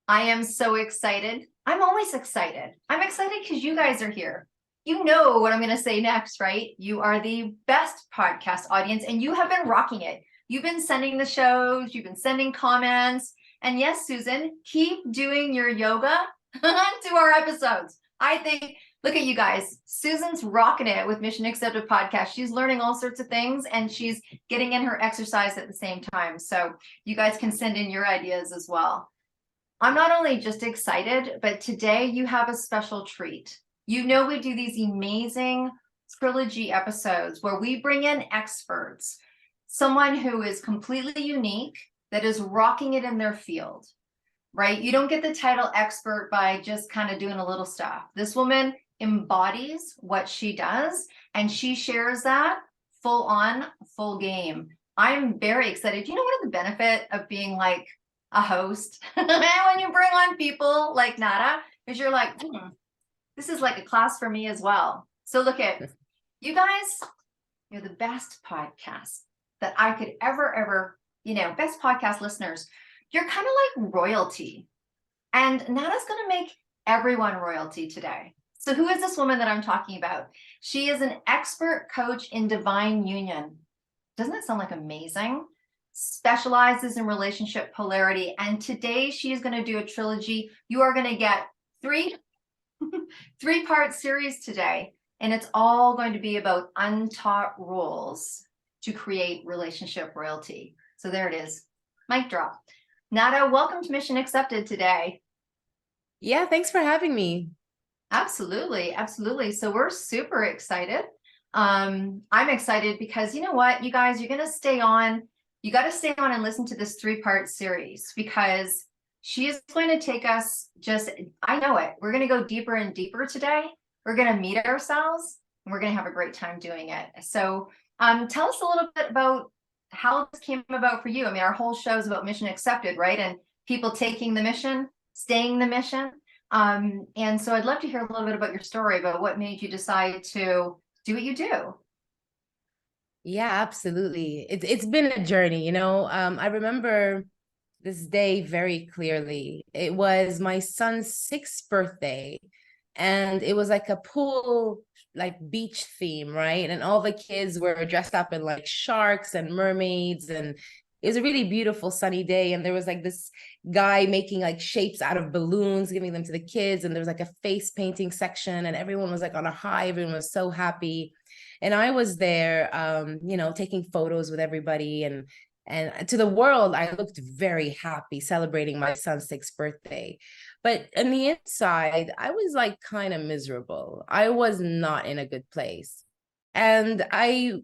I am so excited. I'm always excited. I'm excited because you guys are here. You know what I'm going to say next, right? You are the best podcast audience and you have been rocking it. You've been sending the shows, you've been sending comments. And yes, Susan, keep doing your yoga to our episodes. I think, look at you guys. Susan's rocking it with Mission Accepted podcast. She's learning all sorts of things and she's getting in her exercise at the same time. So you guys can send in your ideas as well. I'm not only just excited, but today you have a special treat. You know, we do these amazing trilogy episodes where we bring in experts, someone who is completely unique, that is rocking it in their field, right? You don't get the title expert by just kind of doing a little stuff. This woman embodies what she does, and she shares that full on, full game. I'm very excited. You know, what the benefit of being like a host when you bring on people like Nada is you're like, this is like a class for me as well. So look at you guys, you're the best podcast that I could ever, best podcast listeners. You're kind of like royalty. And Nada's going to make everyone royalty today. So who is this woman that I'm talking about? She is an expert coach in divine union. Doesn't that sound like amazing? Specializes in relationship polarity. And today she is going to do a trilogy. You are going to get three-part series today. And it's all going to be about untaught rules to create relationship royalty. So there it is. Mic drop. Nada, welcome to Mission Accepted today. Yeah, thanks for having me. Absolutely, absolutely. So we're super excited. I'm excited because you know what, you guys, you're gonna stay on. You got to stay on and listen to this three-part series because she is going to take us I know it. We're going to go deeper and deeper today. We're going to meet ourselves and we're going to have a great time doing it. So tell us a little bit about how this came about for you. I mean, our whole show is about Mission Accepted, right? And people taking the mission, staying the mission. And so I'd love to hear a little bit about your story, about what made you decide to do what you do. Yeah, absolutely. It's been a journey, I remember this day very clearly. It was my son's 6th birthday, and it was like a pool, like beach theme, right? And all the kids were dressed up in like sharks and mermaids, and it was a really beautiful sunny day. And there was like this guy making like shapes out of balloons, giving them to the kids. And there was like a face painting section, and everyone was like on a high. Everyone was so happy. And I was there, taking photos with everybody. And to the world, I looked very happy celebrating my son's 6th birthday. But on the inside, I was like kind of miserable. I was not in a good place. And I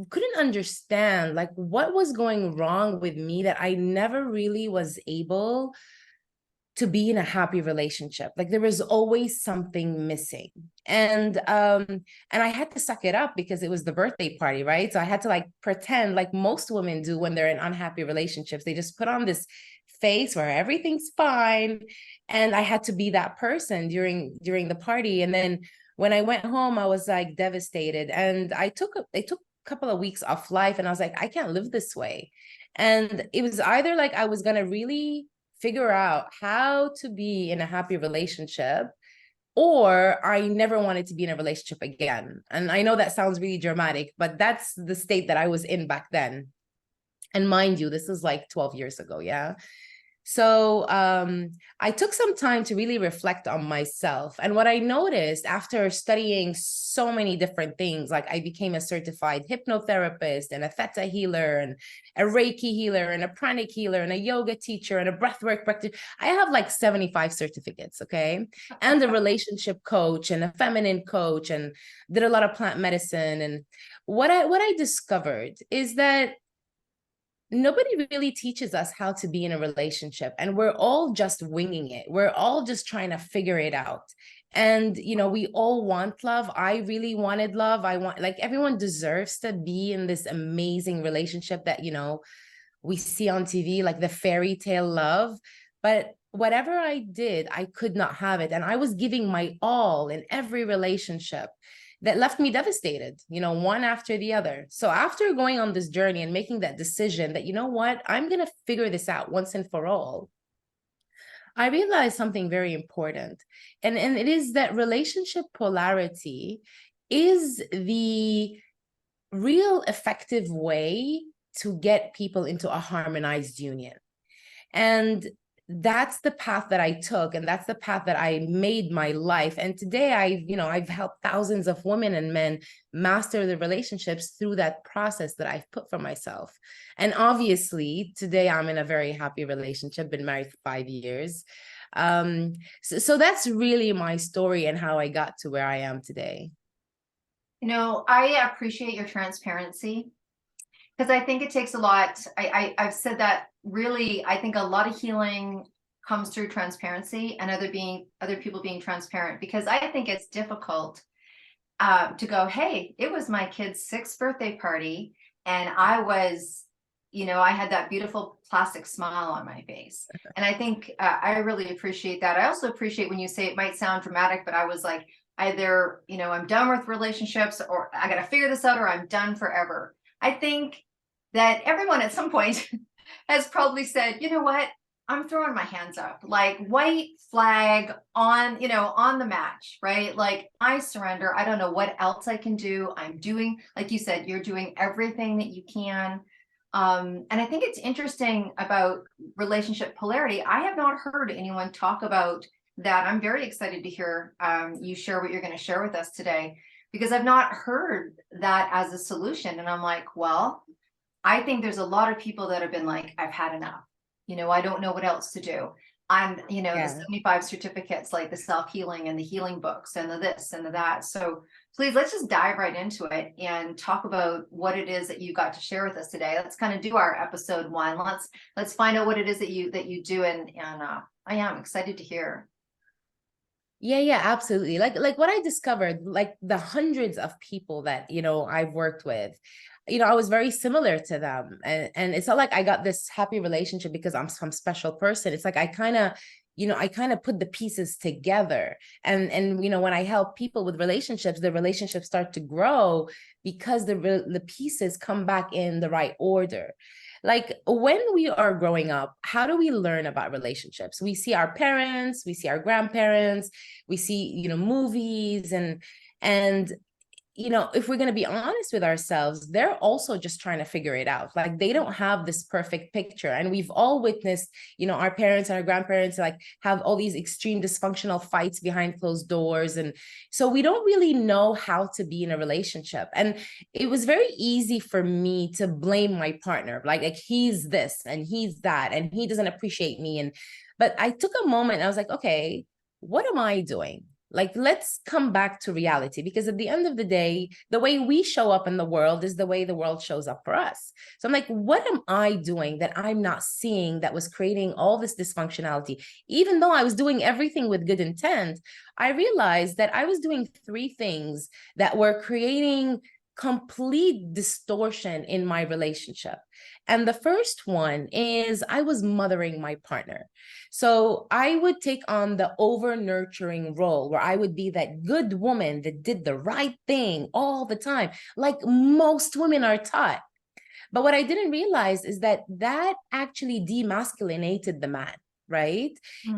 couldn't understand like what was going wrong with me, that I never really was able to be in a happy relationship. Like there was always something missing. And I had to suck it up because it was the birthday party, right? So I had to like pretend, like most women do when they're in unhappy relationships. They just put on this face where everything's fine. And I had to be that person during the party. And then when I went home, I was like devastated. And I took a couple of weeks off life, and I was like, I can't live this way. And it was either like I was gonna really figure out how to be in a happy relationship, or I never wanted to be in a relationship again. And I know that sounds really dramatic, but that's the state that I was in back then. And mind you, this is like 12 years ago. Yeah. So I took some time to really reflect on myself. And what I noticed after studying so many different things, like I became a certified hypnotherapist and a theta healer and a Reiki healer and a pranic healer and a yoga teacher and a breathwork practitioner. I have like 75 certificates, okay? And a relationship coach and a feminine coach, and did a lot of plant medicine. And what I discovered is that nobody really teaches us how to be in a relationship, and we're all just winging it. We're all just trying to figure it out. And we all want love. I really wanted love. I want, like, everyone deserves to be in this amazing relationship that we see on TV, like the fairy tale love. But whatever I did, I could not have it. And I was giving my all in every relationship that left me devastated, one after the other. So after going on this journey and making that decision that, I'm going to figure this out once and for all, I realized something very important, and it is that relationship polarity is the real effective way to get people into a harmonized union. And that's the path that I took, and that's the path that I made my life. And today I've helped thousands of women and men master their relationships through that process that I've put for myself. And obviously today I'm in a very happy relationship, been married for 5 years. So that's really my story and how I got to where I am today. I appreciate your transparency, because I think it takes a lot. I've said that really, I think a lot of healing comes through transparency and other people being transparent, because I think it's difficult to go, hey, it was my kid's 6th birthday party, and I had that beautiful plastic smile on my face. And I think I really appreciate that. I also appreciate when you say it might sound dramatic, but I was like, either, I'm done with relationships, or I got to figure this out, or I'm done forever. I think that everyone at some point has probably said, you know what, I'm throwing my hands up, like white flag on the match, right? Like, I surrender. I don't know what else I can do. I'm doing, like you said, you're doing everything that you can. And I think it's interesting about relationship polarity. I have not heard anyone talk about that. I'm very excited to hear you share what you're going to share with us today, because I've not heard that as a solution. And I'm like, well, I think there's a lot of people that have been like, I've had enough. I don't know what else to do. The Yeah. 75 certificates, like the self-healing and the healing books and the this and the that. So please, let's just dive right into it and talk about what it is that you got to share with us today. Let's kind of do our episode 1. Let's find out what it is that you do. And I am excited to hear. Yeah, absolutely. Like what I discovered, like the hundreds of people that, I've worked with, I was very similar to them. And it's not like I got this happy relationship because I'm some special person. It's like I kind of put the pieces together. And when I help people with relationships, the relationships start to grow because the pieces come back in the right order. Like when we are growing up, how do we learn about relationships? We see our parents, we see our grandparents, we see movies, and if we're going to be honest with ourselves, they're also just trying to figure it out. Like they don't have this perfect picture. And we've all witnessed, our parents and our grandparents like have all these extreme dysfunctional fights behind closed doors. And so we don't really know how to be in a relationship. And it was very easy for me to blame my partner. Like he's this and he's that, and he doesn't appreciate me. But I took a moment and I was like, okay, what am I doing? Like, let's come back to reality, because at the end of the day, the way we show up in the world is the way the world shows up for us. So I'm like, what am I doing that I'm not seeing that was creating all this dysfunctionality? Even though I was doing everything with good intent, I realized that I was doing 3 things that were creating complete distortion in my relationship. And the first one is I was mothering my partner. So I would take on the over nurturing role where I would be that good woman that did the right thing all the time, like most women are taught. But what I didn't realize is that actually demasculinated the man, right?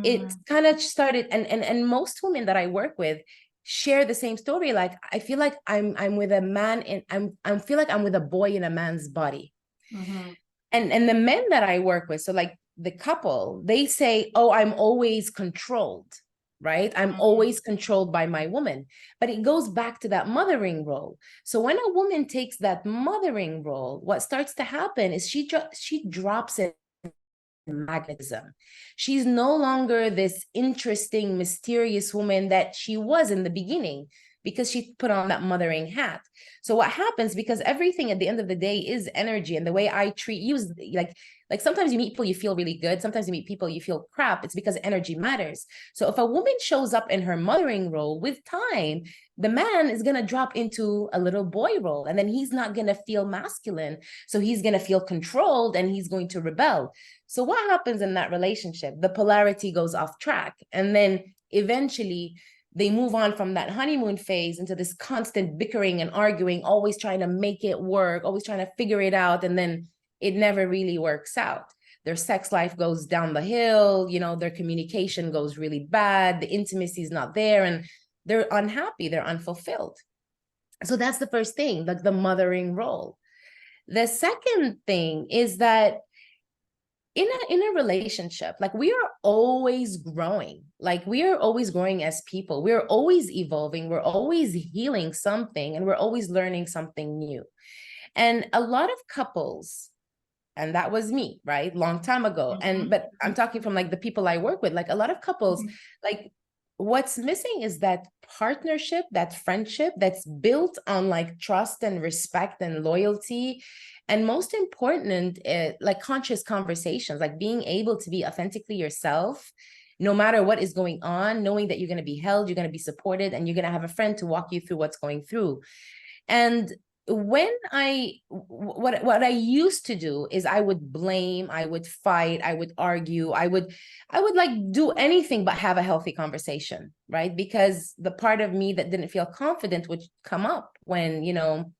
It Mm-hmm. kind of started, and most women that I work with share the same story. Like I feel like I'm with a man, and I feel like I'm with a boy in a man's body. Mm-hmm. And the men that I work with, so like the couple, they say, oh, I'm always controlled, right? I'm Mm-hmm. always controlled by my woman. But it goes back to that mothering role. So when a woman takes that mothering role, what starts to happen is she drops in magnetism. She's no longer this interesting, mysterious woman that she was in the beginning, because she put on that mothering hat. So what happens, because everything at the end of the day is energy, and the way I treat you is like sometimes you meet people you feel really good, sometimes you meet people you feel crap. It's because energy matters. So if a woman shows up in her mothering role, with time the man is going to drop into a little boy role, and then he's not going to feel masculine, so he's going to feel controlled and he's going to rebel. So what happens in that relationship? The polarity goes off track, and then eventually they move on from that honeymoon phase into this constant bickering and arguing, always trying to make it work, always trying to figure it out, and then it never really works out. their sex life goes down the hill, you know, their communication goes really bad, the intimacy is not there, and they're unhappy, they're unfulfilled. So that's the first thing, like the mothering role. The second thing is that in a relationship, like we are always growing, like we are always growing as people, we're always evolving, we're always healing something, and we're always learning something new. And a lot of couples, and that was me, right, long time ago, and but I'm talking from like the people I work with, like a lot of couples, like what's missing is that partnership, that friendship that's built on like trust and respect and loyalty, and most important, like conscious conversations, like being able to be authentically yourself no matter what is going on, knowing that you're going to be held, you're going to be supported, and you're going to have a friend to walk you through what's going through. And when what I used to do is I would blame, I would fight, I would argue, I would like do anything but have a healthy conversation, right? Because the part of me that didn't feel confident would come up when, you know,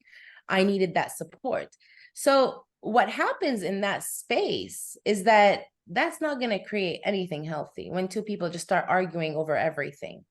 I needed that support. So what happens in that space is that that's not going to create anything healthy when two people just start arguing over everything.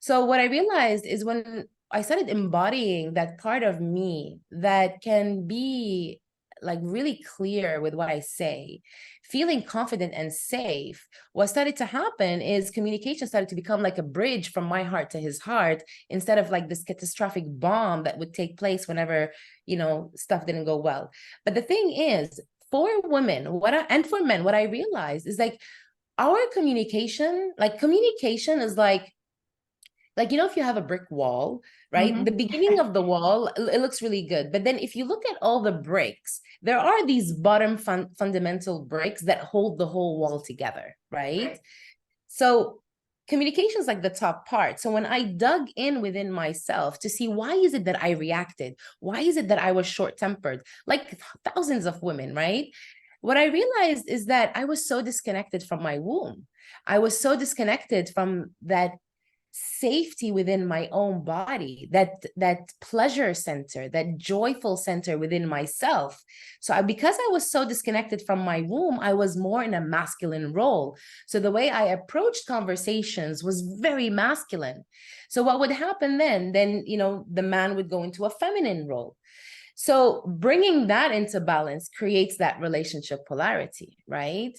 So what I realized is when I started embodying that part of me that can be like really clear with what I say, feeling confident and safe, what started to happen is communication started to become like a bridge from my heart to his heart, instead of like this catastrophic bomb that would take place whenever, you know, stuff didn't go well. But the thing is, for women, and for men, what I realized is like our communication is like, you know, if you have a brick wall, right? The beginning of the wall, it looks really good. But then if you look at all the bricks, there are these bottom fundamental bricks that hold the whole wall together, right? So communication is like the top part. So when I dug in within myself to see why is it that I reacted? Why is it that I was short-tempered? Like thousands of women, right? What I realized is that I was so disconnected from my womb. I was so disconnected from that safety within my own body, that pleasure center, that joyful center within myself. So because I was so disconnected from my womb, I was more in a masculine role. So the way I approached conversations was very masculine. So what would happen then, you know, the man would go into a feminine role. So bringing that into balance creates that relationship polarity, right?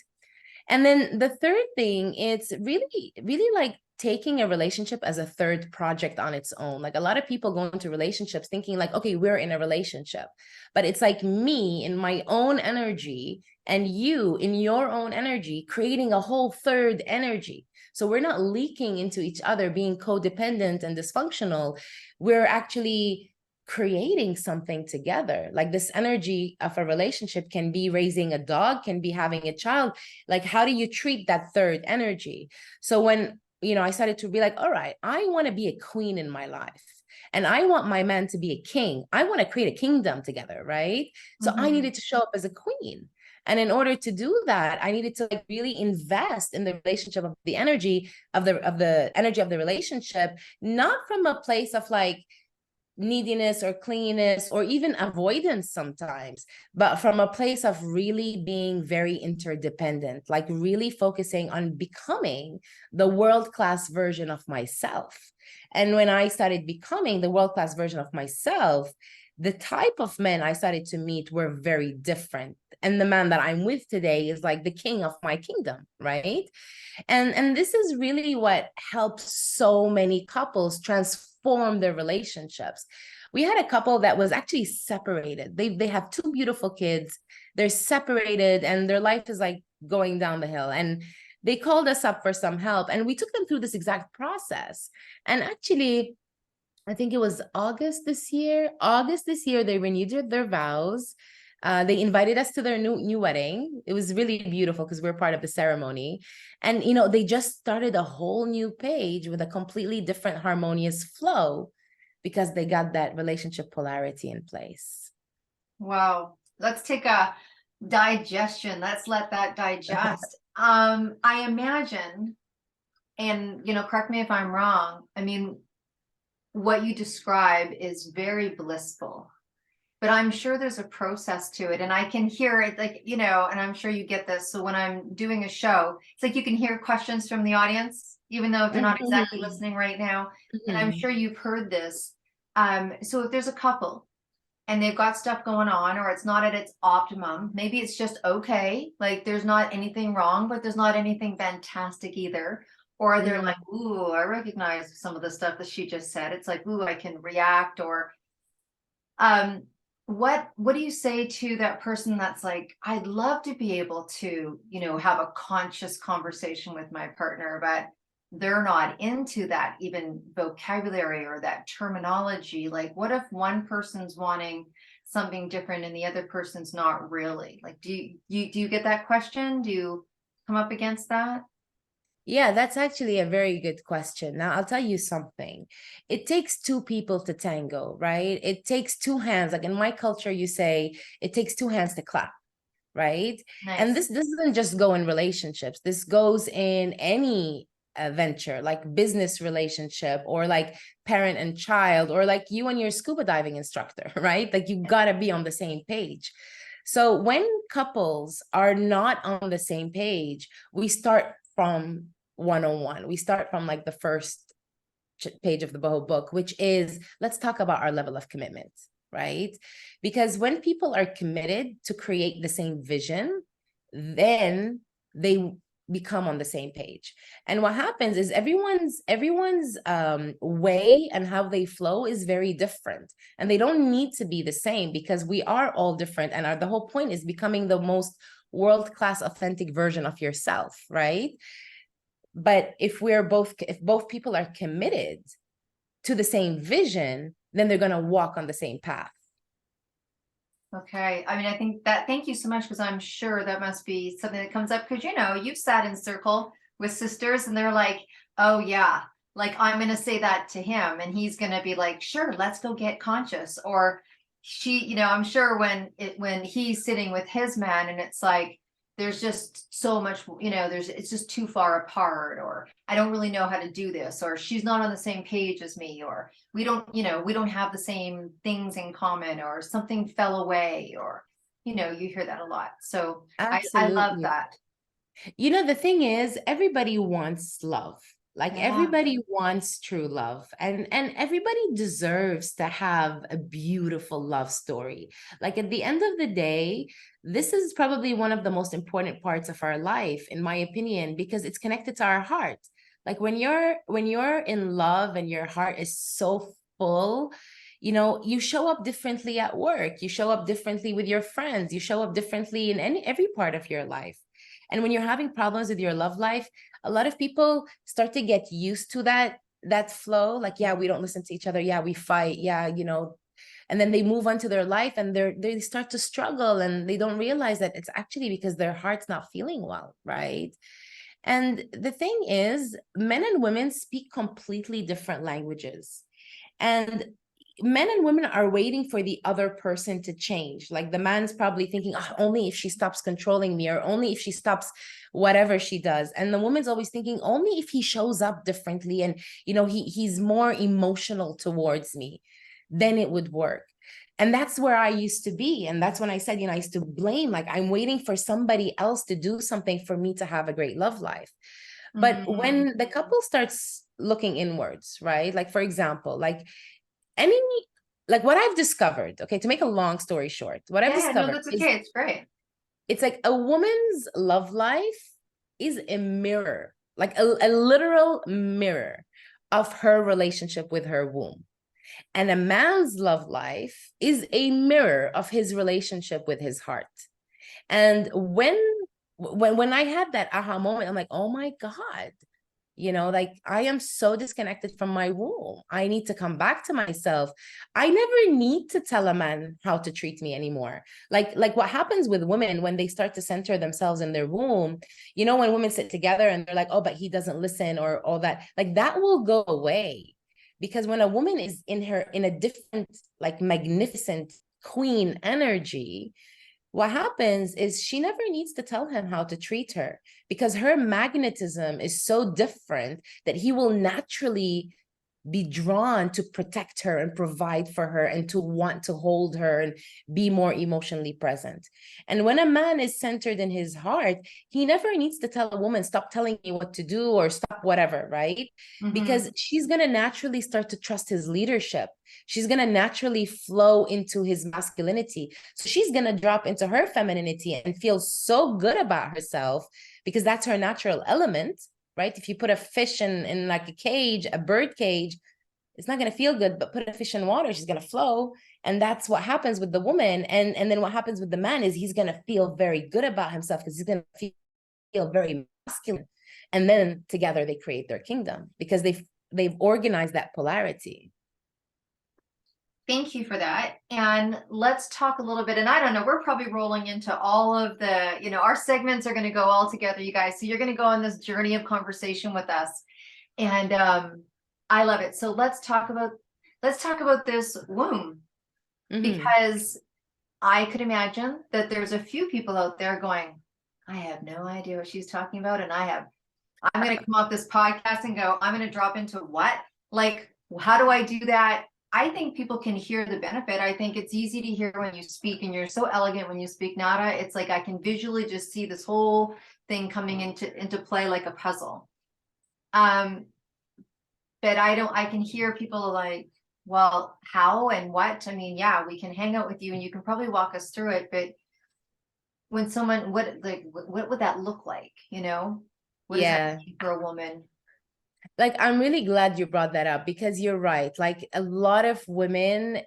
And then the third thing, it's really, really like taking a relationship as a third project on its own. Like a lot of people go into relationships thinking like, okay, we're in a relationship, but it's like me in my own energy and you in your own energy, creating a whole third energy. So we're not leaking into each other, being codependent and dysfunctional. We're actually creating something together. Like this energy of a relationship can be raising a dog, can be having a child. Like, how do you treat that third energy? So when, you know, I started to be like, all right, I want to be a queen in my life, and I want my man to be a king. I want to create a kingdom together, right? So I needed to show up as a queen. And in order to do that, I needed to like really invest in the relationship of the energy of the energy of the relationship, not from a place of like neediness or clinginess or even avoidance sometimes, but from a place of really being very interdependent, like really focusing on becoming the world-class version of myself. And when I started becoming the world-class version of myself, the type of men I started to meet were very different. And the man that I'm with today is like the king of my kingdom, right? And this is really what helps so many couples transform their relationships. We had a couple that was actually separated. They have two beautiful kids. They're separated and their life is like going down the hill. And they called us up for some help, and we took them through this exact process. And actually, I think it was August this year, they renewed their vows. They invited us to their new wedding. It was really beautiful because we were part of the ceremony. And, you know, they just started a whole new page with a completely different harmonious flow because they got that relationship polarity in place. Wow. Let's take a digestion. Let's let that digest. I imagine, and, you know, correct me if I'm wrong, I mean, what you describe is very blissful. but I'm sure there's a process to it, and I can hear it, like, you know, and I'm sure you get this. So when I'm doing a show, it's like you can hear questions from the audience, even though they're not exactly Mhm, listening right now. And I'm mhm. sure you've heard this. So if there's a couple and they've got stuff going on, or it's not at its optimum, maybe it's just okay. Like there's not anything wrong, but there's not anything fantastic either. Or they're Mhm. like, ooh, I recognize some of the stuff that she just said. It's like, ooh, I can react. Or um, what do you say to that person that's like, I'd love to be able to, you know, have a conscious conversation with my partner, but they're not into that even vocabulary or that terminology. Like, what if one person's wanting something different and the other person's not really? Like, do you get that question? Do you come up against that? Yeah, that's actually a very good question. Now, I'll tell you something. It takes two people to tango, right? It takes two hands. Like in my culture, you say it takes two hands to clap, right? And Nice. this doesn't just go in relationships. This goes in any venture, like business relationship, or like parent and child, or like you and your scuba diving instructor, right? Like you gotta be on the same page. So when couples are not on the same page, we start from 101. We start from like the first page of the whole book, which is let's talk about our level of commitment, right? Because when people are committed to create the same vision, then they become on the same page. And what happens is everyone's way and how they flow is very different, and they don't need to be the same because we are all different, and the whole point is becoming the most world-class authentic version of yourself, right? But if both people are committed to the same vision, then they're going to walk on the same path. Okay. I mean, I think that, thank you so much, because I'm sure that must be something that comes up, because you know, you've sat in circle with sisters and they're like, oh yeah, like I'm gonna say that to him and he's gonna be like, sure, let's go get conscious. Or she, you know, I'm sure when he's sitting with his man and it's like there's just so much, you know, there's it's just too far apart, or I don't really know how to do this, or she's not on the same page as me, or we don't, you know, we don't have the same things in common, or something fell away, or, you know, you hear that a lot. So I love Absolutely. that. You know, the thing is, everybody wants love. Like Yeah. everybody wants true love, and everybody deserves to have a beautiful love story. Like at the end of the day, this is probably one of the most important parts of our life, in my opinion, because it's connected to our heart. Like when you're in love and your heart is so full, you know, you show up differently at work, you show up differently with your friends, you show up differently in every part of your life. And when you're having problems with your love life, a lot of people start to get used to that flow. Like, yeah, we don't listen to each other. Yeah, we fight. Yeah, you know, and then they move on to their life and they start to struggle and they don't realize that it's actually because their heart's not feeling well, right? And the thing is, men and women speak completely different languages. And men and women are waiting for the other person to change. Like the man's probably thinking, oh, only if she stops controlling me, or only if she stops whatever she does. And the woman's always thinking, only if he shows up differently and, you know, he's more emotional towards me, then it would work. And that's where I used to be. And that's when I said, you know, I used to blame, like, I'm waiting for somebody else to do something for me to have a great love life. But Mm. when the couple starts looking inwards, right? Like, for example, like any, like what I've discovered, okay, to make a long story short, what I've Yeah, yeah, no, discovered that's is okay. It's great. it's like a woman's love life is a mirror, like a literal mirror of her relationship with her womb. And a man's love life is a mirror of his relationship with his heart. And when I had that aha moment, I'm like, oh my God, you know, like I am so disconnected from my womb. I need to come back to myself. I never need to tell a man how to treat me anymore. Like what happens with women when they start to center themselves in their womb, you know, when women sit together and they're like, oh, but he doesn't listen, or all that, like that will go away. Because when a woman is in a different, like magnificent queen energy, what happens is she never needs to tell him how to treat her, because her magnetism is so different that he will naturally be drawn to protect her and provide for her and to want to hold her and be more emotionally present. And when a man is centered in his heart, he never needs to tell a woman, stop telling me what to do or stop whatever, right? Because she's going to naturally start to trust his leadership. She's going to naturally flow into his masculinity. So she's going to drop into her femininity and feel so good about herself because that's her natural element, right? If you put a fish in like a cage, a bird cage, it's not going to feel good, but put a fish in water, she's going to flow. And that's what happens with the woman. And then what happens with the man is he's going to feel very good about himself because he's going to feel very masculine. And then together they create their kingdom because they've organized that polarity. Thank you for that. And let's talk a little bit. And I don't know, we're probably rolling into all of the, you know, our segments are going to go all together, you guys. So you're going to go on this journey of conversation with us. And I love it. So let's talk about this womb, because I could imagine that there's a few people out there going, I have no idea what she's talking about. And I'm going to come off this podcast and go, I'm going to drop into what? Like, how do I do that? I think people can hear the benefit. I think it's easy to hear when you speak, and you're so elegant when you speak, Nada. It's like I can visually just see this whole thing coming into play like a puzzle. But I can hear people like, well, how and what? I mean, yeah, we can hang out with you and you can probably walk us through it, but when someone, what would that look like? You know, what does that mean for a woman? Like, I'm really glad you brought that up because you're right. Like, a lot of women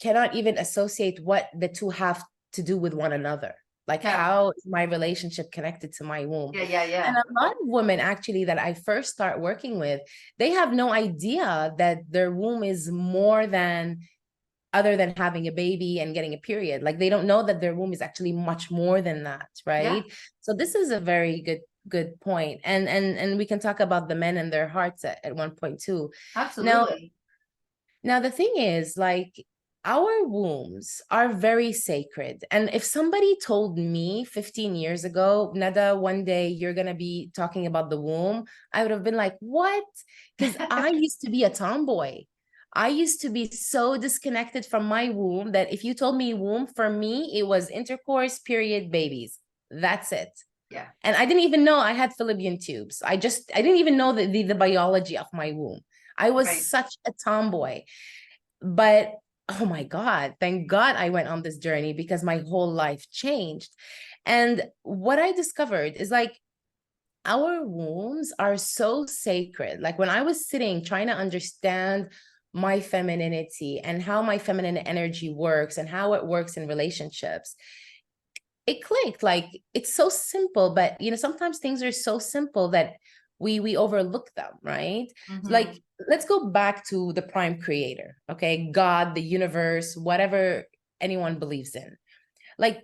cannot even associate what the two have to do with one another. Like, how is my relationship connected to my womb? Yeah. And a lot of women actually that I first start working with, they have no idea that their womb is more than other than having a baby and getting a period. Like, they don't know that their womb is actually much more than that, right? So this is a very good point. And we can talk about the men and their hearts at one point too. Absolutely. Now the thing is, like, our wombs are very sacred. And if somebody told me 15 years ago, Nada, one day you're going to be talking about the womb, I would have been like, what? Because I used to be a tomboy. I used to be so disconnected from my womb that if you told me womb, for me, it was intercourse, period, babies. That's it. Yeah. And I didn't even know I had fallopian tubes. I didn't even know the biology of my womb. I was such a tomboy. But oh my God, thank God I went on this journey because my whole life changed. And what I discovered is, like, our wombs are so sacred. Like, when I was sitting trying to understand my femininity and how my feminine energy works and how it works in relationships, it clicked. Like, it's so simple, but you know, sometimes things are so simple that we overlook them, right? So, like, let's go back to the prime creator, okay? God, the universe, whatever anyone believes in. Like,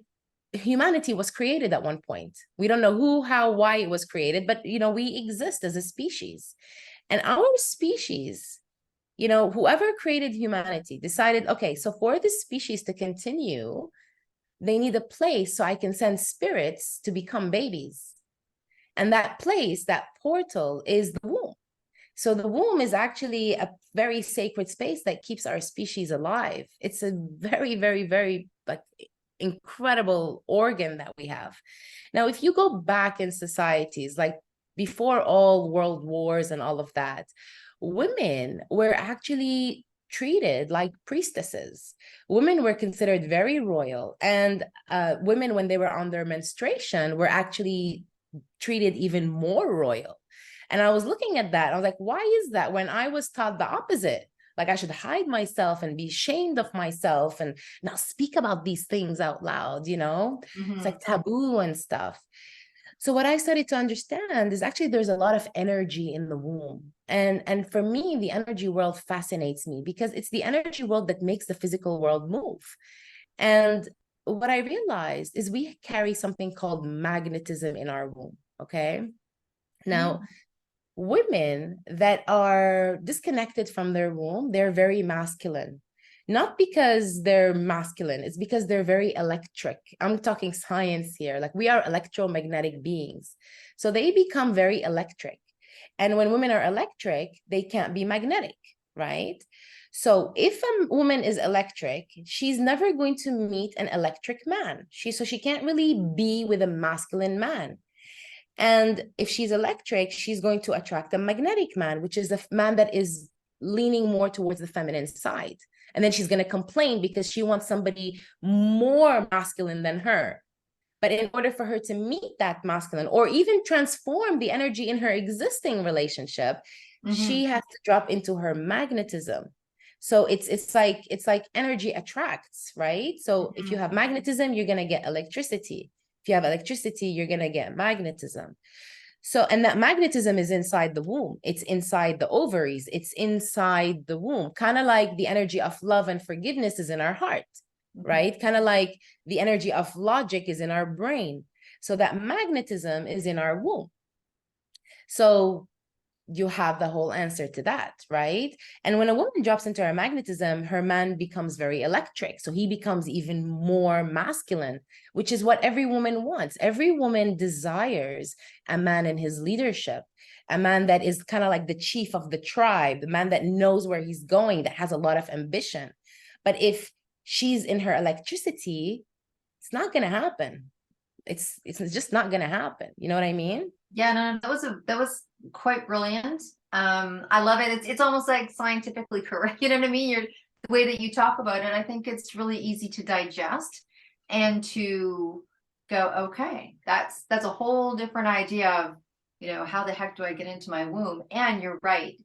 humanity was created at one point. We don't know who, how, why it was created, but you know, we exist as a species. And our species, you know, whoever created humanity decided, okay, so for this species to continue, they need a place so I can send spirits to become babies. And that place, that portal, is the womb. So the womb is actually a very sacred space that keeps our species alive. It's a very, very, very, like, incredible organ that we have. Now, if you go back in societies, like before all world wars and all of that, women were actually treated like priestesses. Women were considered very royal, and women, when they were on their menstruation, were actually treated even more royal. And I was looking at that, I was like, why is that, when I was taught the opposite? Like, I should hide myself and be ashamed of myself and not speak about these things out loud, you know? It's like taboo and stuff. So what I started to understand is actually there's a lot of energy in the womb. And for me, the energy world fascinates me because it's the energy world that makes the physical world move. And what I realized is we carry something called magnetism in our womb, okay? Now, women that are disconnected from their womb, they're very masculine. Not because they're masculine, it's because they're very electric. I'm talking science here. Like, we are electromagnetic beings. So they become very electric. And when women are electric, they can't be magnetic, right? So if a woman is electric, she's never going to meet an electric man. So she can't really be with a masculine man. And if she's electric, she's going to attract a magnetic man, which is a man that is leaning more towards the feminine side. And then she's going to complain because she wants somebody more masculine than her. But in order for her to meet that masculine or even transform the energy in her existing relationship, she has to drop into her magnetism. So it's like energy attracts, right? So if you have magnetism, you're going to get electricity. If you have electricity, you're going to get magnetism. So, and that magnetism is inside the womb. It's inside the ovaries. It's inside the womb. Kind of like the energy of love and forgiveness is in our heart, right? Kind of like the energy of logic is in our brain. So that magnetism is in our womb. So you have the whole answer to that, right? And when a woman drops into her magnetism, her man becomes very electric. So he becomes even more masculine, which is what every woman wants. Every woman desires a man in his leadership, a man that is kind of like the chief of the tribe, the man that knows where he's going, that has a lot of ambition. But if she's in her electricity, it's not going to happen. It's just not going to happen. You know what I mean? Yeah, no, that was quite brilliant. I love it. It's almost like scientifically correct. You know what I mean? The way that you talk about it, I think it's really easy to digest and to go, okay, that's a whole different idea of, you know, how the heck do I get into my womb? And you're right.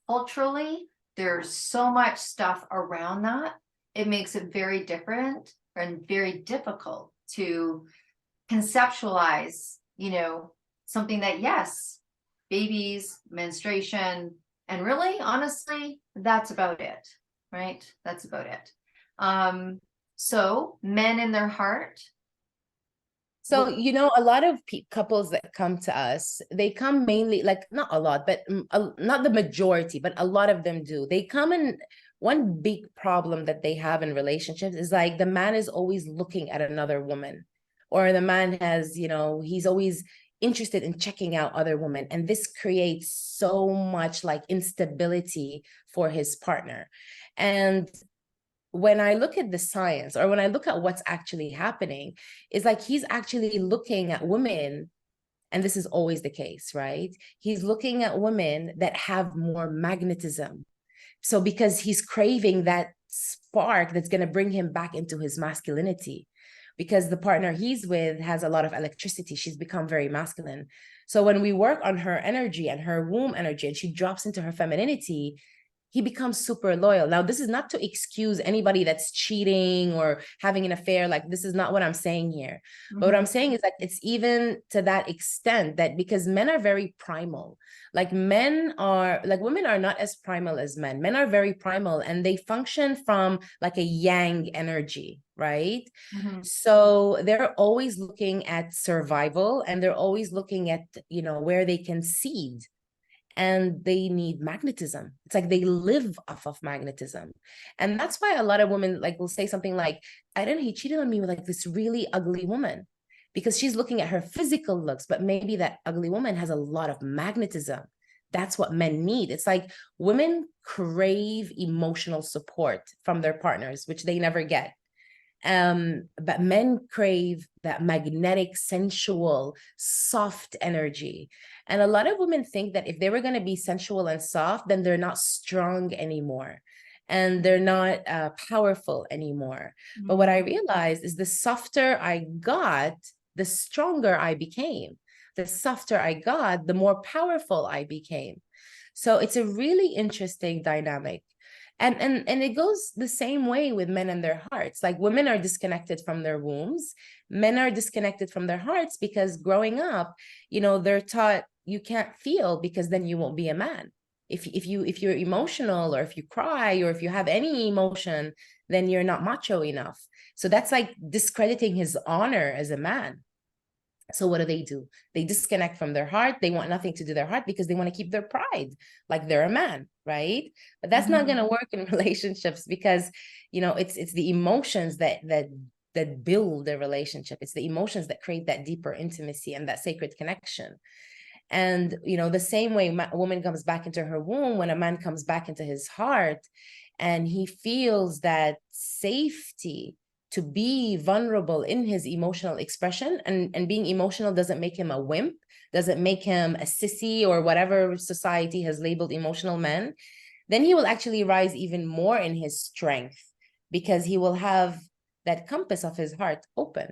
Culturally, there's so much stuff around that. It makes it very different and very difficult to conceptualize, you know, something that, yes, babies, menstruation, and really, honestly, that's about it, right? That's about it. So men in their heart. So, you know, a lot of couples that come to us, they come mainly, like, not a lot, but not the majority, but a lot of them do. They come in, one big problem that they have in relationships is like the man is always looking at another woman, or the man has, you know, he's always interested in checking out other women. And this creates so much like instability for his partner. And when I look at the science, or when I look at what's actually happening, is like he's actually looking at women, and this is always the case, right? He's looking at women that have more magnetism. So because he's craving that spark that's going to bring him back into his masculinity, because the partner he's with has a lot of electricity. She's become very masculine. So when we work on her energy and her womb energy, and she drops into her femininity, he becomes super loyal. Now, this is not to excuse anybody that's cheating or having an affair. Like, this is not what I'm saying here. But what I'm saying is that it's even to that extent, that because men are very primal, like women are not as primal as men. Men are very primal, and they function from like a yang energy, right? So they're always looking at survival, and they're always looking at, you know, where they can seed. And they need magnetism. It's like they live off of magnetism. And that's why a lot of women like will say something like, I don't know, he cheated on me with like this really ugly woman, because she's looking at her physical looks, but maybe that ugly woman has a lot of magnetism. That's what men need. It's like women crave emotional support from their partners, which they never get. But men crave that magnetic, sensual, soft energy. And a lot of women think that if they were going to be sensual and soft, then they're not strong anymore, and they're not powerful anymore. But what I realized is the softer I got, the stronger I became. The softer I got, the more powerful I became. So it's a really interesting dynamic. And it goes the same way with men and their hearts. Like, women are disconnected from their wombs, men are disconnected from their hearts, because growing up, you know, they're taught you can't feel, because then you won't be a man. If you're emotional, or if you cry, or if you have any emotion, then you're not macho enough. So that's like discrediting his honor as a man. So what do? They disconnect from their heart. They want nothing to do with their heart, because they want to keep their pride, like they're a man, right? But that's not going to work in relationships, because, you know, it's the emotions that build the relationship. It's the emotions that create that deeper intimacy and that sacred connection. And, the same way a woman comes back into her womb, when a man comes back into his heart, and he feels that safety to be vulnerable in his emotional expression, and being emotional doesn't make him a wimp, doesn't make him a sissy or whatever society has labeled emotional men, then he will actually rise even more in his strength, because he will have that compass of his heart open.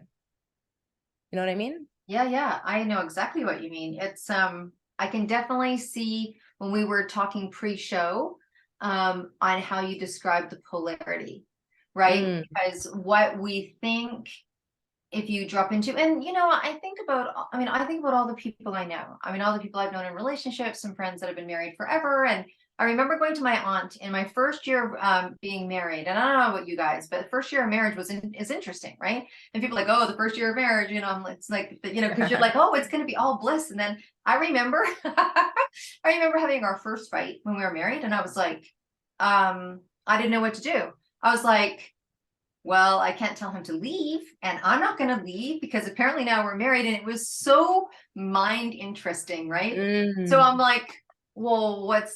You know what I mean? Yeah, I know exactly what you mean. It's I can definitely see when we were talking pre-show on how you describe the polarity, right? Because what we think, if you drop into, and I think about all the people I know. I mean, all the people I've known in relationships, some friends that have been married forever. And I remember going to my aunt in my first year of being married. And I don't know about you guys, but the first year of marriage is interesting, right? And people are like, oh, the first year of marriage, it's like, because you're like, oh, it's going to be all bliss. And then I remember, I remember having our first fight when we were married, and I was like, I didn't know what to do. I was like, well, I can't tell him to leave, and I'm not going to leave because apparently now we're married. And it was so mind interesting, right? So I'm like, well, what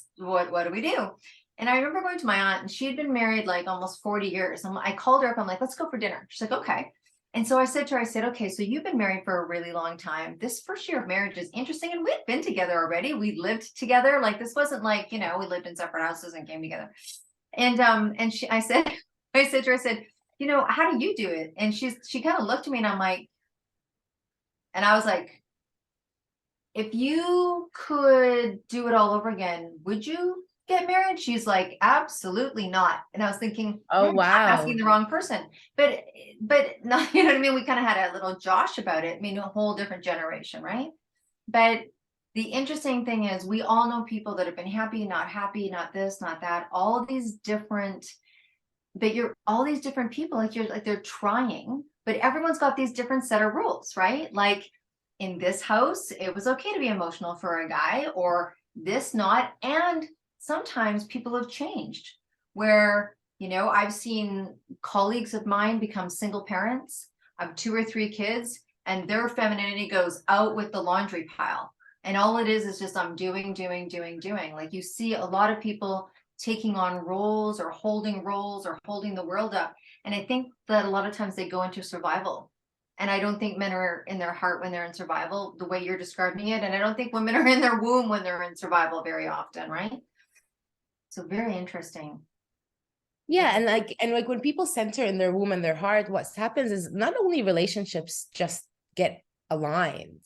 do we do? And I remember going to my aunt, and she had been married like almost 40 years. I called her up. I'm like, let's go for dinner. She's like, okay. And so I said to her, okay, so you've been married for a really long time. This first year of marriage is interesting. And we'd been together already. We lived together. Like, this wasn't like, we lived in separate houses and came together. And I said to her, I said, how do you do it? And she kind of looked at me, and I was like, if you could do it all over again, would you get married? She's like, absolutely not. And I was thinking, Oh, I'm wow. asking the wrong person. But not, you know what I mean? We kind of had a little josh about it. I mean, a whole different generation, right? But the interesting thing is, we all know people that have been happy, not this, not that, all these different, but you're all these different people, like they're trying, but everyone's got these different set of rules, right? Like, in this house, it was okay to be emotional for a guy, or this not. And sometimes people have changed where, I've seen colleagues of mine become single parents of 2 or 3 kids, and their femininity goes out with the laundry pile. And all it is just, I'm doing. Like, you see a lot of people taking on roles or holding the world up. And I think that a lot of times they go into survival. And I don't think men are in their heart when they're in survival, the way you're describing it. And I don't think women are in their womb when they're in survival very often, right? So very interesting. Yeah, and like when people center in their womb and their heart, what happens is not only relationships just get aligned,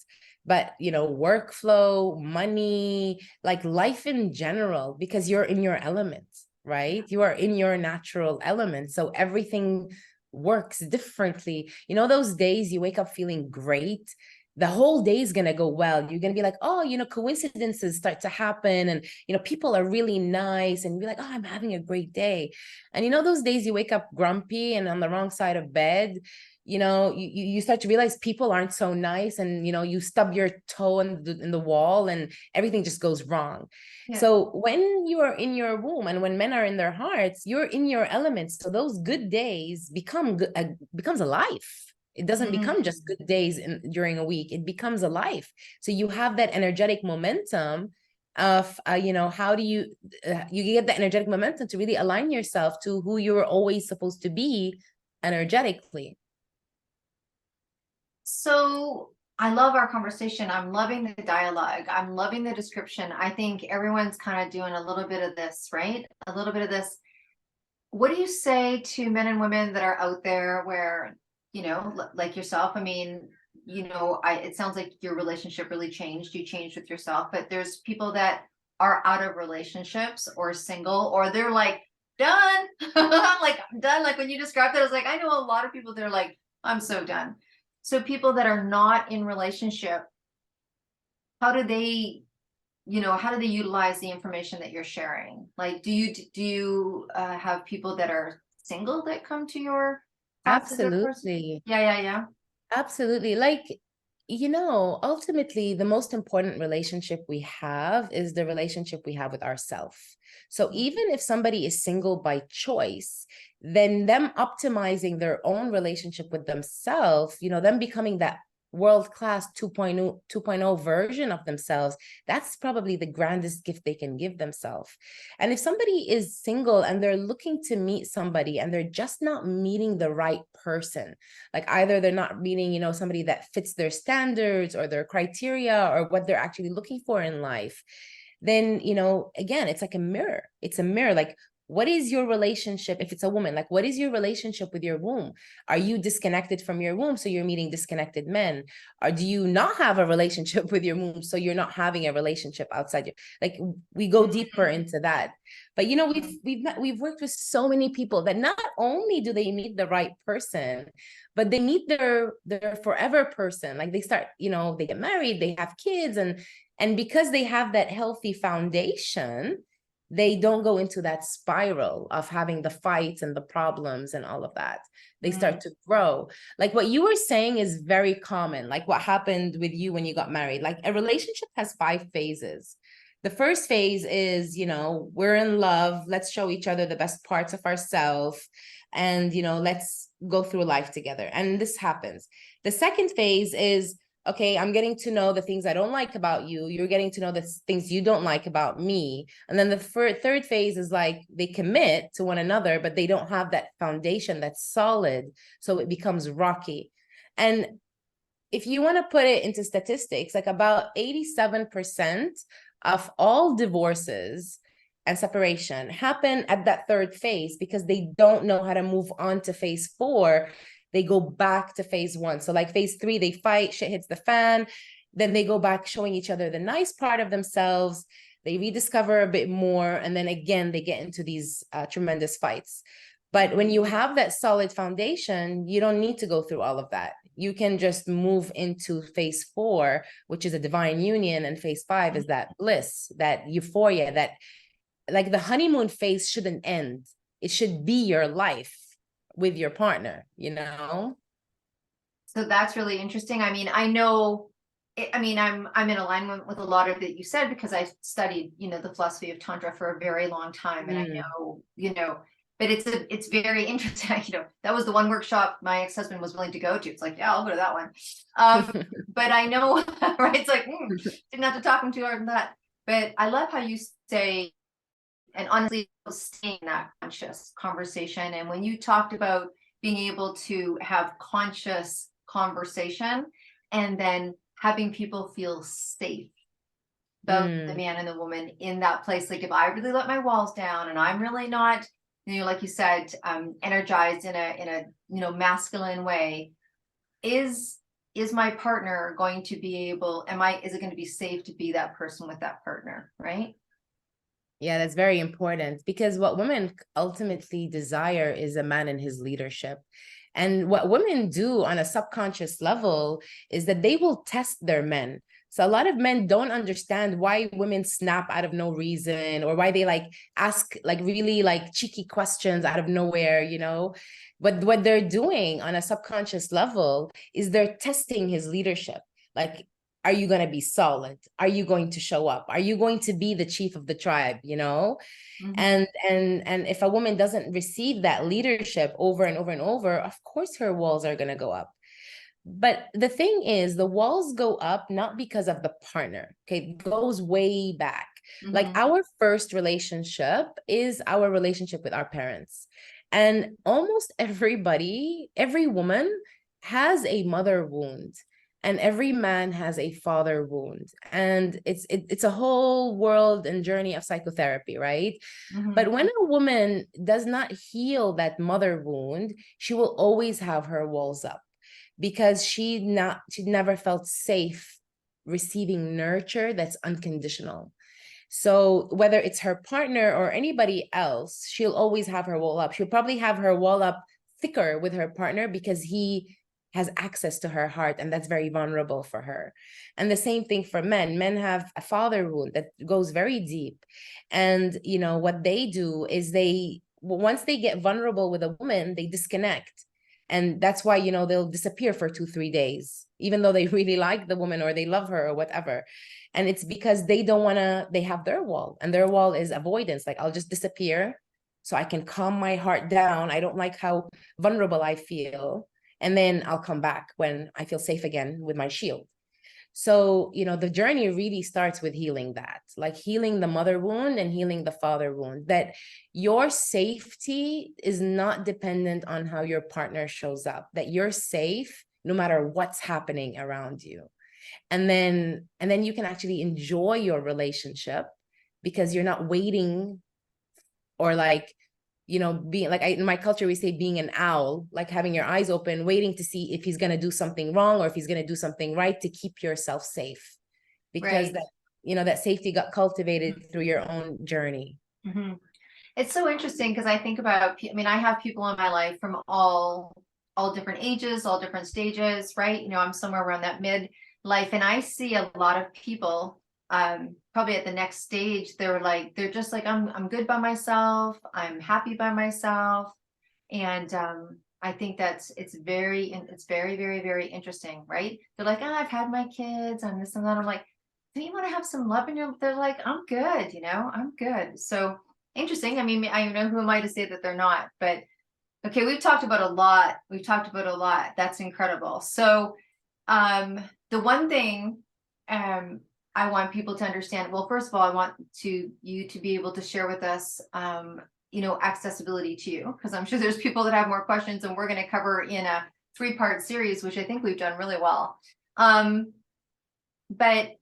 but workflow, money, like life in general, because you're in your element, right? You are in your natural element. So everything works differently. Those days you wake up feeling great, the whole day is going to go well. You're going to be like, oh, coincidences start to happen, and people are really nice, and be like, oh, I'm having a great day. And those days you wake up grumpy and on the wrong side of bed, you start to realize people aren't so nice, and you stub your toe in the wall, and everything just goes wrong. Yeah. So when you are in your womb, and when men are in their hearts, you're in your elements. So those good days becomes a life. It doesn't become just good days during a week. It becomes a life. So you have that energetic momentum of, how do you get the energetic momentum to really align yourself to who you were always supposed to be energetically. So I love our conversation. I'm loving the dialogue. I'm loving the description. I think everyone's kind of doing a little bit of this, right? A little bit of this. What do you say to men and women that are out there where, like yourself? I mean, it sounds like your relationship really changed. You changed with yourself, but there's people that are out of relationships or single, or they're like, done. I'm like, done. Like, when you described it, I was like, I know a lot of people that are like, I'm so done. So people that are not in relationship, how do they utilize the information that you're sharing? Like, do you have people that are single that come to your classes? Absolutely. Yeah. Absolutely. Like, ultimately, the most important relationship we have is the relationship we have with ourselves. So even if somebody is single by choice, then them optimizing their own relationship with themselves, them becoming that world-class 2.0 version of themselves, that's probably the grandest gift they can give themselves. And if somebody is single and they're looking to meet somebody and they're just not meeting the right person, like either they're not meeting, somebody that fits their standards or their criteria or what they're actually looking for in life, then, again, it's like a mirror. It's a mirror. Like, what is your relationship? If it's a woman, like, what is your relationship with your womb? Are you disconnected from your womb, so you're meeting disconnected men? Or do you not have a relationship with your womb, so you're not having a relationship outside your, like, we go deeper into that. But we've worked with so many people that not only do they meet the right person, but they meet their forever person. Like, they start, they get married, they have kids, and because they have that healthy foundation, they don't go into that spiral of having the fights and the problems and all of that. They start to grow. Like what you were saying is very common, like what happened with you when you got married. Like, a relationship has 5 phases. The first phase is, we're in love, let's show each other the best parts of ourselves, and, let's go through life together. And this happens. The second phase is, okay, I'm getting to know the things I don't like about you. You're getting to know the things you don't like about me. And then the third phase is like they commit to one another, but they don't have that foundation that's solid. So it becomes rocky. And if you want to put it into statistics, like about 87% of all divorces and separation happen at that third phase because they don't know how to move on to phase 4. They go back to phase 1. So like phase 3, they fight, shit hits the fan. Then they go back showing each other the nice part of themselves. They rediscover a bit more. And then again, they get into these tremendous fights. But when you have that solid foundation, you don't need to go through all of that. You can just move into phase 4, which is a divine union. And phase 5 is that bliss, that euphoria, that like the honeymoon phase shouldn't end. It should be your life with your partner, So that's really interesting. I mean, I know, I'm in alignment with a lot of that you said, because I studied, the philosophy of Tantra for a very long time. And I know, but it's very interesting. That was the one workshop my ex-husband was willing to go to. It's like, yeah, I'll go to that one. But I know, right? It's like, didn't have to talk him too hard on that. But I love how you say, and honestly, staying in that conscious conversation. And when you talked about being able to have conscious conversation and then having people feel safe about the man and the woman in that place. Like, if I really let my walls down and I'm really not, like you said, energized in a masculine way, is my partner going to be able, is it going to be safe to be that person with that partner, right? Yeah, that's very important, because what women ultimately desire is a man in his leadership. And what women do on a subconscious level is that they will test their men. So a lot of men don't understand why women snap out of no reason, or why they ask really cheeky questions out of nowhere, But what they're doing on a subconscious level is they're testing his leadership. Like, are you going to be solid? Are you going to show up? Are you going to be the chief of the tribe, And if a woman doesn't receive that leadership over and over and over, of course her walls are going to go up. But the thing is, the walls go up not because of the partner. Okay, it goes way back. Like, our first relationship is our relationship with our parents. And almost everybody, every woman has a mother wound. And every man has a father wound. And it's a whole world and journey of psychotherapy, right? But when a woman does not heal that mother wound, she will always have her walls up, because she never felt safe receiving nurture that's unconditional. So whether it's her partner or anybody else, she'll always have her wall up. She'll probably have her wall up thicker with her partner because he has access to her heart, and that's very vulnerable for her. And the same thing for men. Men have a father wound that goes very deep. And what they do is once they get vulnerable with a woman, they disconnect. And that's why, they'll disappear for 2-3 days, even though they really like the woman or they love her or whatever. And it's because they don't want to, they have their wall, and their wall is avoidance. Like, I'll just disappear so I can calm my heart down. I don't like how vulnerable I feel. and then I'll come back when I feel safe again with my shield. So, the journey really starts with healing that, like healing the mother wound and healing the father wound, that your safety is not dependent on how your partner shows up, that you're safe no matter what's happening around you. And then you can actually enjoy your relationship because you're not waiting, or like, being like, in my culture, we say being an owl, like having your eyes open, waiting to see if he's going to do something wrong or if he's going to do something right, to keep yourself safe, because Right. that safety got cultivated through your own journey. Mhm. It's so interesting because I think about, I mean, I have people in my life from all different ages, all different stages, right? I'm somewhere around that mid life, and I see a lot of people, probably at the next stage, they're just like, I'm good by myself, I'm happy by myself. And I think it's very, very, very interesting, right? They're like, I've had my kids, I'm this and that. I'm like, do you want to have some love in your, they're like, I'm good, I'm good. So interesting. I mean, I know, who am I to say that they're not, but okay, we've talked about a lot. That's incredible. So the one thing I want people to understand, well, first of all, I want you to be able to share with us accessibility to you, because I'm sure there's people that have more questions, and we're going to cover in a 3-part series, which I think we've done really well. But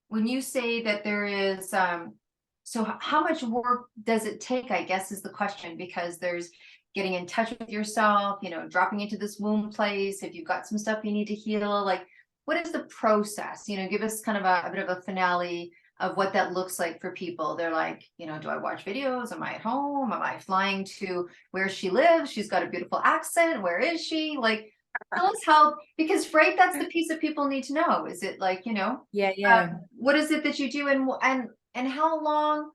when you say that there is so how much work does it take, I guess, is the question, because there's getting in touch with yourself, dropping into this womb place. If you've got some stuff you need to heal, like, what is the process? Give us kind of a bit of a finale of what that looks like for people. They're like, do I watch videos? Am I at home? Am I flying to where she lives? She's got a beautiful accent. Where is she? Like, tell us how, because right, that's the piece that people need to know. Is it like, Yeah. what is it that you do, and how long,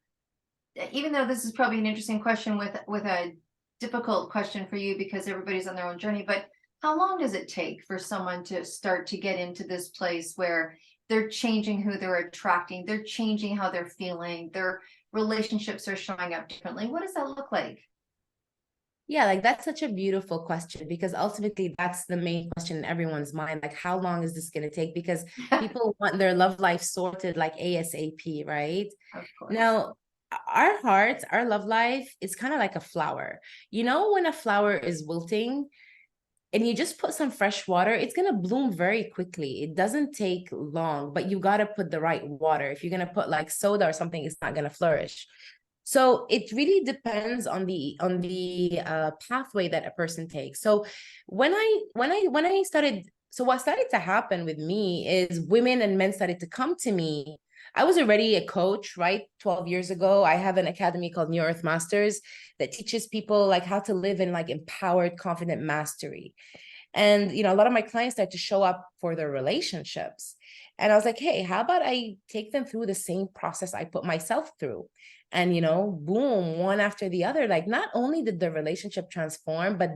even though this is probably an interesting question with a difficult question for you, because everybody's on their own journey, but how long does it take for someone to start to get into this place where they're changing who they're attracting, they're changing how they're feeling, their relationships are showing up differently? What does that look like? Yeah, like that's such a beautiful question, because ultimately that's the main question in everyone's mind. Like, how long is this going to take? Because people want their love life sorted like ASAP, right? Of course. Now, our hearts, our love life is kind of like a flower. When a flower is wilting and you just put some fresh water, it's going to bloom very quickly. It doesn't take long, but you got to put the right water. If you're going to put like soda or something, it's not going to flourish. So it really depends on the pathway that a person takes. So when I started, so what started to happen with me is women and men started to come to me. I was already a coach, right? 12 years ago. I have an academy called New Earth Masters that teaches people like how to live in like empowered, confident mastery. And a lot of my clients start to show up for their relationships. And I was like, hey, how about I take them through the same process I put myself through? And boom, one after the other. Like, not only did the relationship transform, but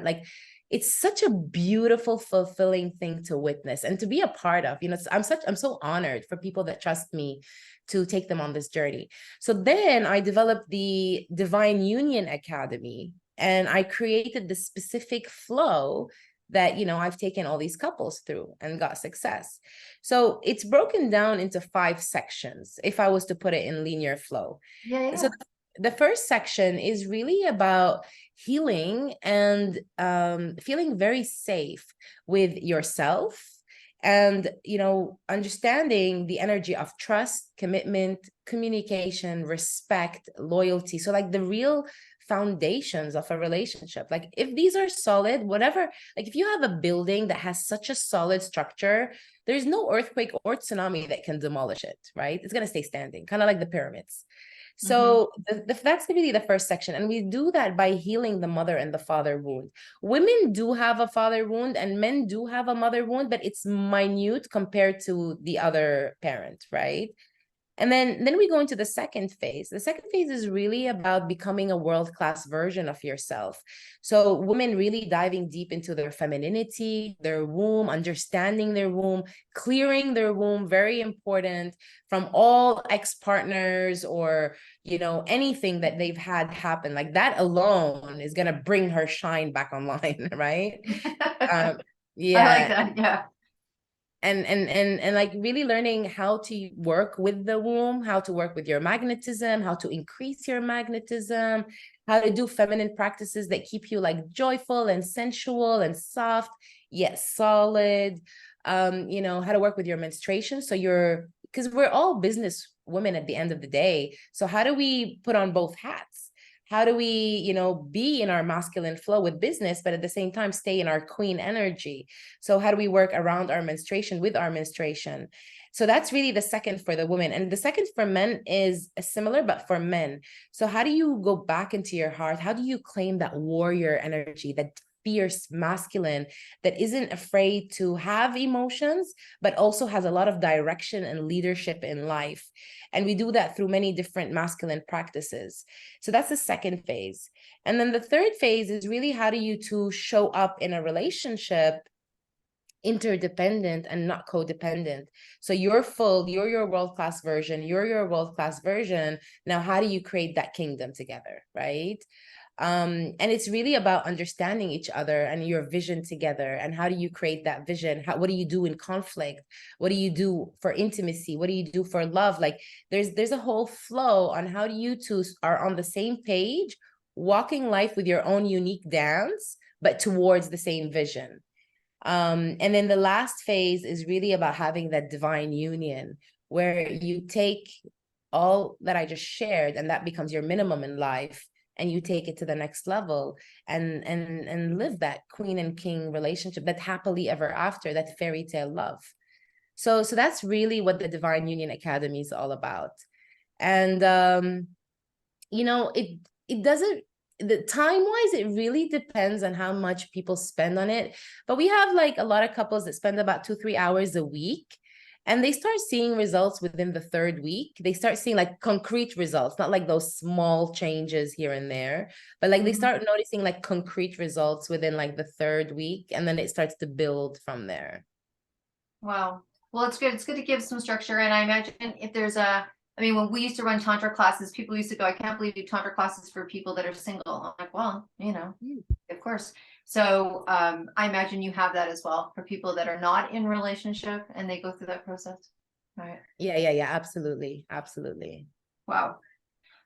like, it's such a beautiful, fulfilling thing to witness and to be a part of. I'm so honored for people that trust me to take them on this journey. So then I developed the Divine Union Academy, and I created the specific flow that I've taken all these couples through and got success. So it's broken down into 5 sections if I was to put it in linear flow. Yeah. So the first section is really about healing and feeling very safe with yourself, and understanding the energy of trust, commitment, communication, respect, loyalty. So like the real foundations of a relationship. Like, if these are solid, whatever, like if you have a building that has such a solid structure, there's no earthquake or tsunami that can demolish it, right? It's going to stay standing, kind of like the pyramids. So that's really the first section. And we do that by healing the mother and the father wound. Women do have a father wound and men do have a mother wound, but it's minute compared to the other parent, right? And then we go into the second phase. The second phase is really about becoming a world-class version of yourself. So women really diving deep into their femininity, their womb, understanding their womb, clearing their womb, very important, from all ex-partners or, you know, anything that they've had happen. Like that alone is going to bring her shine back online, right? Um, I like yeah. that. Yeah. And like really learning how to work with the womb, how to work with your magnetism, how to increase your magnetism, how to do feminine practices that keep you like joyful and sensual and soft yet solid. You know, how to work with your menstruation, so you're, because we're all business women at the end of the day, so how do we put on both hats? How do we, you know, be in our masculine flow with business, but at the same time stay in our queen energy? So how do we work around our menstruation with our menstruation? So that's really the second for the women. And the second for men is similar, but for men. So how do you go back into your heart? How do you claim that warrior energy, that fierce masculine that isn't afraid to have emotions, but also has a lot of direction and leadership in life? And we do that through many different masculine practices. So that's the second phase. And then the third phase is really how do you two show up in a relationship interdependent and not codependent. So you're your world-class version, you're your world-class version. Now, how do you create that kingdom together, right? And it's really about understanding each other and your vision together. And how do you create that vision? What do you do in conflict? What do you do for intimacy? What do you do for love? Like there's a whole flow on how you two are on the same page, walking life with your own unique dance, but towards the same vision. And then the last phase is really about having that divine union where you take all that I just shared and that becomes your minimum in life, and you take it to the next level and live that queen and king relationship, that happily ever after, that fairy tale love. So that's really what the Divine Union Academy is all about. And you know, it doesn't, the time wise, it really depends on how much people spend on it. But we have like a lot of couples that spend about 2-3 hours a week, and they start seeing results within the third week. They start seeing like concrete results, not like those small changes here and there, but like they start noticing like concrete results within like the third week, and then it starts to build from there. Wow. Well, it's good. It's good to give some structure. And I imagine if there's I mean, when we used to run Tantra classes, people used to go, I can't believe you do Tantra classes for people that are single. I'm like, well, you know, of course. So I imagine you have that as well for people that are not in relationship and they go through that process. All right. Yeah, absolutely. Absolutely. Wow.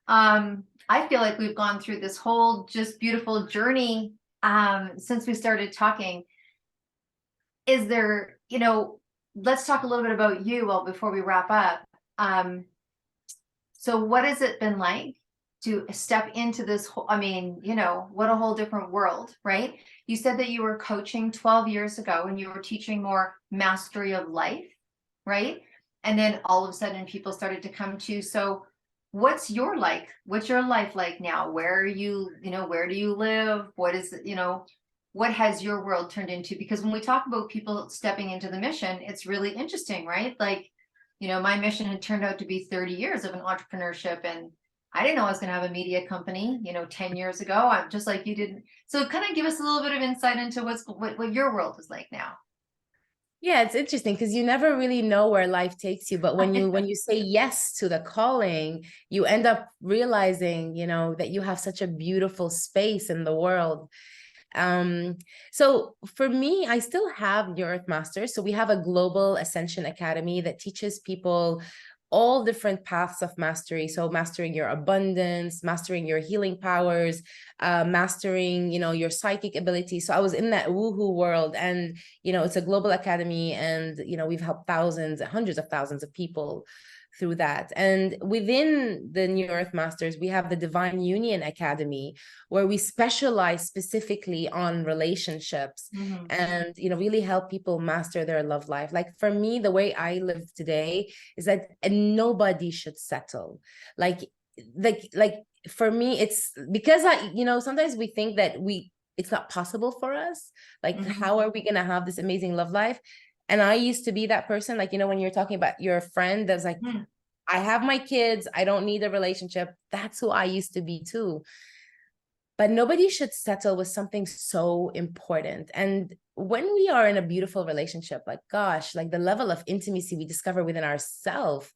I feel like we've gone through this whole just beautiful journey since we started talking. Is there, you know, let's talk a little bit about you before we wrap up. So what has it been like to step into this whole, I mean, you know, what a whole different world, right? You said that you were coaching 12 years ago and you were teaching more mastery of life, right? And then all of a sudden people started to come to you. So what's your life like now? Where are you, you know, where do you live? What is it, you know, what has your world turned into? Because when we talk about people stepping into the mission, it's really interesting, right? Like, you know, my mission had turned out to be 30 years of an entrepreneurship, and I didn't know I was going to have a media company, you know, 10 years ago. I'm just like you didn't. So kind of give us a little bit of insight into what your world is like now. Yeah, it's interesting because you never really know where life takes you, but when you say yes to the calling, you end up realizing, you know, that you have such a beautiful space in the world. So for me, I still have New Earth Masters. So we have a global ascension academy that teaches people all different paths of mastery. So mastering your abundance, mastering your healing powers, mastering, you know, your psychic ability. So I was in that woohoo world, and, you know, it's a global academy, and, you know, we've helped thousands, hundreds of thousands of people through that. And within the New Earth Masters, we have the Divine Union Academy, where we specialize specifically on relationships and, you know, really help people master their love life. Like for me, the way I live today is that nobody should settle. Like for me, it's because you know, sometimes we think that it's not possible for us. Like, how are we going to have this amazing love life? And I used to be that person, like, you know, when you're talking about your friend that's like, I have my kids. I don't need a relationship. That's who I used to be too. But nobody should settle with something so important. And when we are in a beautiful relationship, like gosh, like the level of intimacy we discover within ourselves,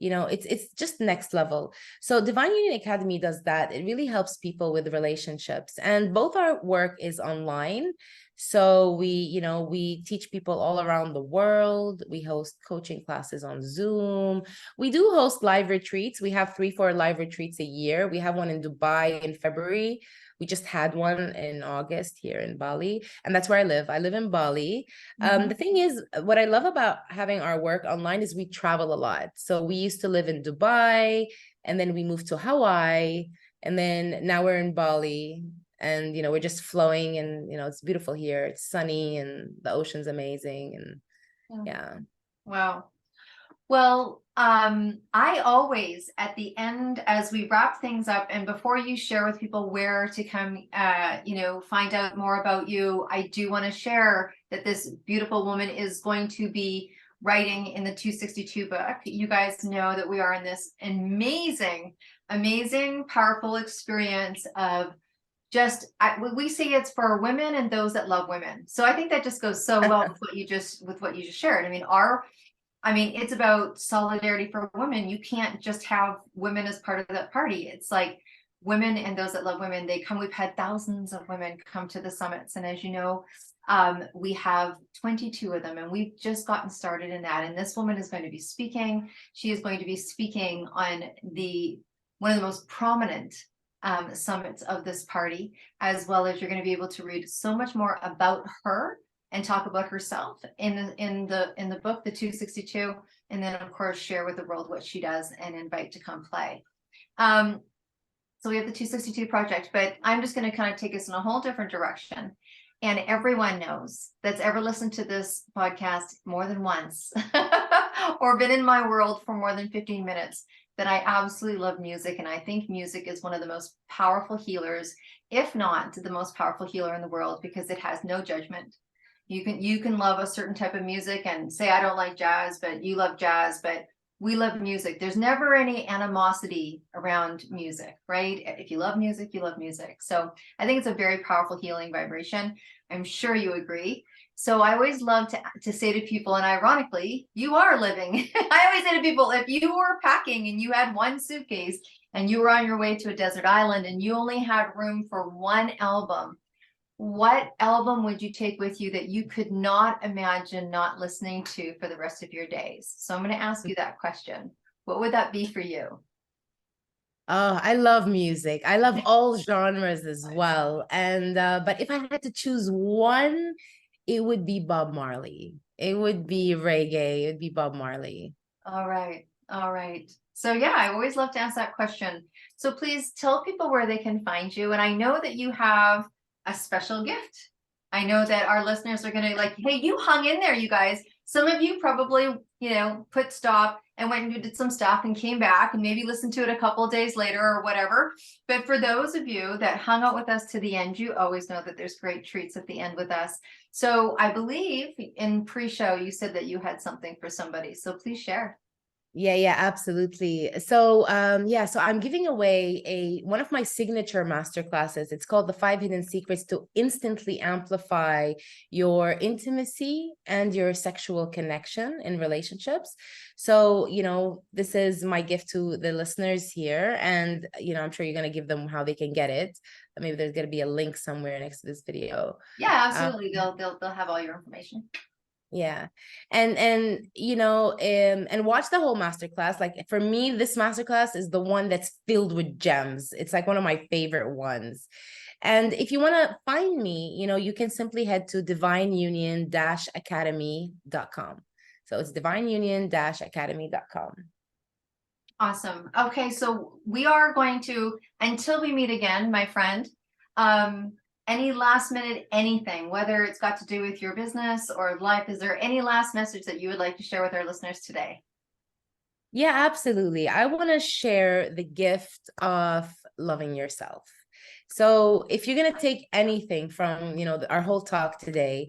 it's just next level. So Divine Union Academy does that. It really helps people with relationships. And both our work is online. So we teach people all around the world. We host coaching classes on Zoom. We do host live retreats. We have 3-4 live retreats a year. We have one in Dubai in February. We just had one in August here in Bali, and that's where I live. I live in Bali. The thing is, what I love about having our work online is we travel a lot. So we used to live in Dubai, and then we moved to Hawaii, and then now we're in Bali. And we're just flowing, and it's beautiful here. It's sunny, and the ocean's amazing, and yeah. Wow. Well, I always, at the end, as we wrap things up, and before you share with people where to come, find out more about you, I do want to share that this beautiful woman is going to be writing in the 262 book. You guys know that we are in this amazing, powerful experience of we say it's for women and those that love women. So I think that just goes so well with what you just shared. I mean, it's about solidarity for women. You can't just have women as part of that party. It's like women and those that love women, they come. We've had thousands of women come to the summits. And as you know, we have 22 of them, and we've just gotten started in that. And this woman is going to be speaking. She is going to be speaking on one of the most prominent summits of this party, as well as you're going to be able to read so much more about her and talk about herself in the book, the 262, and then of course share with the world what she does and invite to come play. So we have the 262 project, but I'm just going to kind of take us in a whole different direction. And everyone knows that's ever listened to this podcast more than once or been in my world for more than 15 minutes that I absolutely love music. And I think music is one of the most powerful healers, if not the most powerful healer in the world, because it has no judgment. You can love a certain type of music and say, I don't like jazz, but you love jazz, but we love music. There's never any animosity around music, right? If you love music, you love music. So I think it's a very powerful healing vibration. I'm sure you agree. So I always love to say to people, and ironically, you are living. I always say to people, if you were packing and you had one suitcase and you were on your way to a desert island and you only had room for one album, what album would you take with you that you could not imagine not listening to for the rest of your days? So I'm going to ask you that question. What would that be for you? Oh, I love music. I love all genres as well. And but if I had to choose one, it would be Bob Marley. It would be reggae. It would be Bob Marley. All right. All right. So yeah, I always love to ask that question. So please tell people where they can find you. And I know that you have a special gift. I know that our listeners are going to like, hey, you hung in there, you guys. Some of you probably, put stop and went and did some stuff and came back and maybe listened to it a couple of days later or whatever. But for those of you that hung out with us to the end, you always know that there's great treats at the end with us. So I believe in pre-show, you said that you had something for somebody. So please share. Yeah, absolutely. So so I'm giving away one of my signature master classes. It's called The 5 Hidden Secrets to Instantly Amplify Your Intimacy and Your Sexual Connection in Relationships. So, this is my gift to the listeners here. And, I'm sure you're going to give them how they can get it. Maybe there's going to be a link somewhere next to this video. Yeah, absolutely. They'll have all your information. Yeah. And watch the whole masterclass. Like for me, this masterclass is the one that's filled with gems. It's like one of my favorite ones. And if you want to find me, you can simply head to divineunion-academy.com. So it's divineunion-academy.com. Awesome. Okay, so we are going to, until we meet again, my friend, any last minute anything, whether it's got to do with your business or life, is there any last message that you would like to share with our listeners today? Yeah, absolutely. I want to share the gift of loving yourself. So if you're going to take anything from, our whole talk today,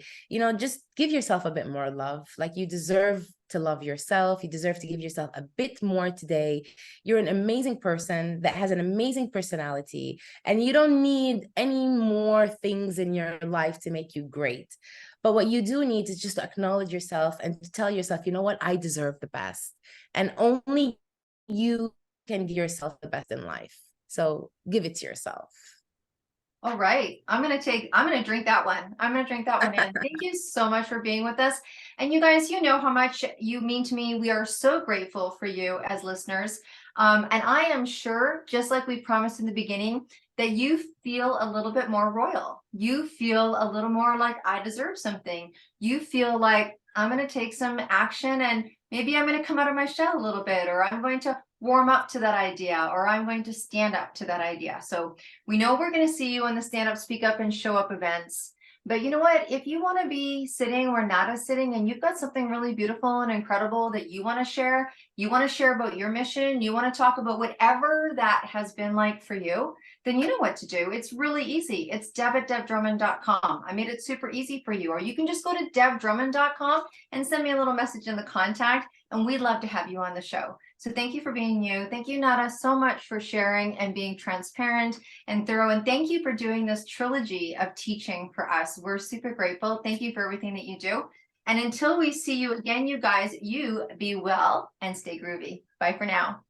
just give yourself a bit more love. Like, you deserve to love yourself. You deserve to give yourself a bit more today. You're an amazing person that has an amazing personality, and you don't need any more things in your life to make you great. But what you do need is just to acknowledge yourself and to tell yourself, you know what, I deserve the best. And only you can give yourself the best in life. So give it to yourself. All right. I'm going to drink that one. I'm going to drink that one in. Thank you so much for being with us. And you guys, you know how much you mean to me. We are so grateful for you as listeners. And I am sure, just like we promised in the beginning, that you feel a little bit more royal. You feel a little more like I deserve something. You feel like I'm going to take some action, and maybe I'm going to come out of my shell a little bit, or I'm going to warm up to that idea, or I'm going to stand up to that idea. So we know we're going to see you in the stand up, speak up, and show up events. But you know what? If you want to be sitting where Nada's sitting, and you've got something really beautiful and incredible that you want to share, you want to share about your mission, you want to talk about whatever that has been like for you, then you know what to do. It's really easy. It's deb@debdrummond.com. I made it super easy for you. Or you can just go to debdrummond.com and send me a little message in the contact, and we'd love to have you on the show. So thank you for being you. Thank you, Nada, so much for sharing and being transparent and thorough. And thank you for doing this trilogy of teaching for us. We're super grateful. Thank you for everything that you do. And until we see you again, you guys, you be well and stay groovy. Bye for now.